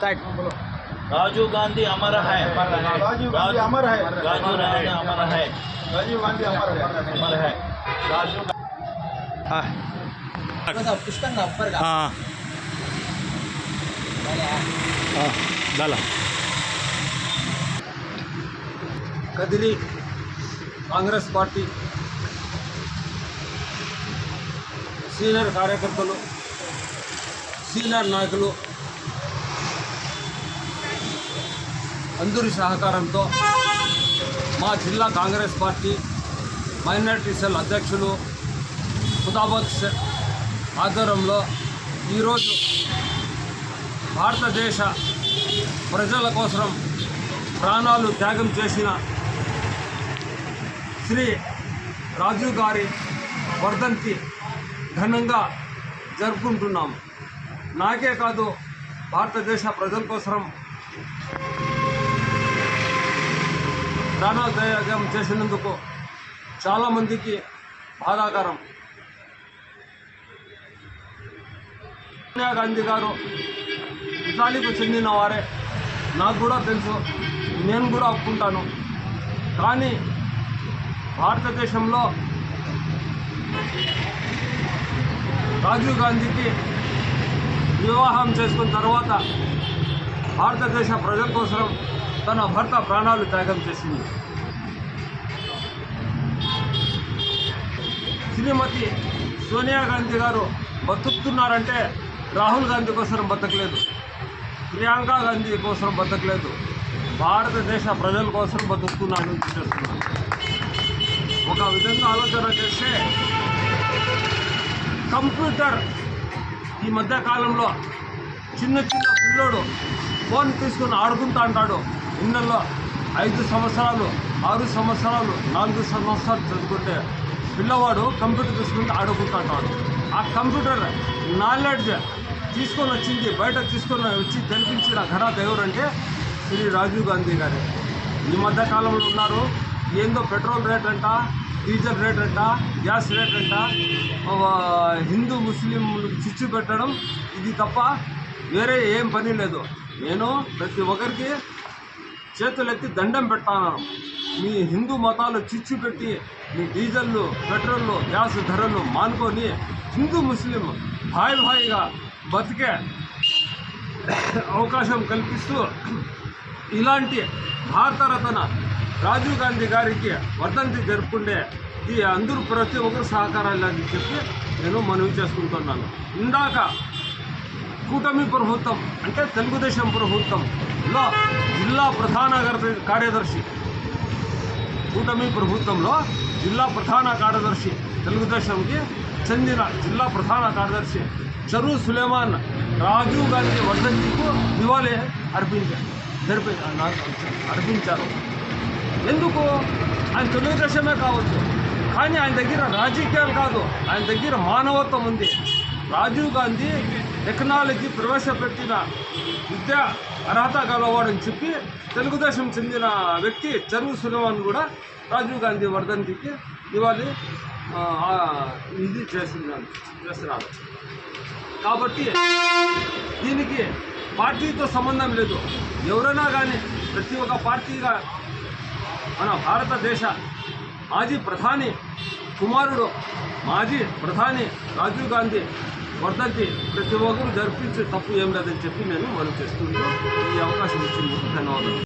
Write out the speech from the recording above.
Start. Rajiv Gandhi अमर है, राजीव गांधी अमर है, राजीव गांधी अमर है, राजीव गांधी अमर है, अमर है। राजीव हाँ पुष्कळ अप्पर का हाँ हाँ झाला। కదిలి కాంగ్రెస్ పార్టీ సీనియర్ కార్యకర్తలు, సీనియర్ నాయకులు అందరి సహకారంతో మా జిల్లా కాంగ్రెస్ పార్టీ మైనారిటీ సెల్ అధ్యక్షులు ఖుదాబద్ ఆధ్వర్యంలో ఈరోజు భారతదేశ ప్రజల కోసం ప్రాణాలు త్యాగం చేసిన శ్రీ రాజీవ్ గారి వర్ధంతి ఘనంగా జరుపుకుంటున్నాము. నాకే కాదు, భారతదేశ ప్రజల కోసం ప్రాణాలు త్యాగం చేసినందుకు చాలామందికి బాధాకరం. సోనియా గాంధీ గారు ఇటాలీకి చెందిన వారే, నాకు కూడా తెలుసు, నేను కూడా ఒప్పుకుంటాను. కానీ భారతదేశంలో రాజీవ్ గాంధీకి వివాహం చేసుకున్న తర్వాత భారతదేశ ప్రజల కోసం తన భర్త ప్రాణాలు త్యాగం చేసింది. శ్రీమతి సోనియా గాంధీ గారు బతుకుతున్నారంటే రాహుల్ గాంధీ కోసం బతకలేదు, ప్రియాంక గాంధీ కోసం బతకలేదు, భారతదేశ ప్రజల కోసం బతుకుతున్నాను చేస్తున్నాను. ఒక విధంగా ఆలోచన చేస్తే కంప్యూటర్ ఈ మధ్య కాలంలో చిన్న చిన్న పిల్లోడు ఫోన్ తీసుకుని ఆడుకుంటూ అంటాడు. ఇళ్ళల్లో 5 సంవత్సరాలు 6 సంవత్సరాలు 4 సంవత్సరాలు చదువుకుంటే పిల్లవాడు కంప్యూటర్ తీసుకుంటూ ఆడుకుంటూ అంటాడు. ఆ కంప్యూటర్ నాలెడ్జ్ తీసుకొని వచ్చింది, బయట తీసుకొని వచ్చి తెలిపించిన ఘనత ఎవరంటే శ్రీ రాజీవ్ గాంధీ గారే. ఈ మధ్య కాలంలో ఉన్నారు, ఏందో పెట్రోల్ రేట్ అంట, డీజిల్ రేట్ అంట, గ్యాస్ రేట్ అంట, హిందూ ముస్లిం చిచ్చు పెట్టడం, ఇది తప్ప వేరే ఏం పని లేదు. నేను ప్రతి ఒక్కరికి చేతులెత్తి దండం పెడతాను. మీ హిందూ మతాలు చిచ్చు పెట్టి మీ డీజిల్ పెట్రోల్ గ్యాస్ ధరలు మానుకొని హిందూ ముస్లిం భాయిగా బతికే అవకాశం కల్పిస్తూ ఇలాంటి భారతరత్న రాజీవ్ గాంధీ గారికి వర్ధంతి జరుపుకుంటే ఈ అందరూ ప్రతి ఒక్కరు సహకారాలని చెప్పి నేను మనవి చేసుకుంటున్నాను. ఇందాక కూటమి ప్రభుత్వం అంటే తెలుగుదేశం ప్రభుత్వంలో జిల్లా ప్రధాన కార్యదర్శి, కూటమి ప్రభుత్వంలో జిల్లా ప్రధాన కార్యదర్శి, తెలుగుదేశంకి చెందిన జిల్లా ప్రధాన కార్యదర్శి చరు సులేమాన్ రాజీవ్ గాంధీ వర్ధంతికు నివాళి అర్పించారు. ఎందుకు? ఆయన తెలుగుదేశమే కావచ్చు, కానీ ఆయన దగ్గర రాజకీయాలు కాదు, ఆయన దగ్గర మానవత్వం ఉంది. రాజీవ్ గాంధీ టెక్నాలజీ ప్రవేశపెట్టిన విద్యా అర్హత గలవాడని చెప్పి తెలుగుదేశం చెందిన వ్యక్తి చరు సులేమాన్ కూడా రాజీవ్ గాంధీ వర్ధంతికి నివాళి ఇది చేస్తున్నారు. కాబట్టి దీనికి పార్టీతో సంబంధం లేదు. ఎవరైనా కానీ ప్రతి ఒక్క పార్టీగా మన భారతదేశ మాజీ ప్రధాని కుమారుడు, మాజీ ప్రధాని రాజీవ్ గాంధీ వర్ధంతి ప్రతి ఒక్కరు జరిపించే తప్పు ఏం లేదని చెప్పి నేను మనం చేస్తుంటూ ఈ అవకాశం ఇచ్చినందుకు ధన్యవాదాలు.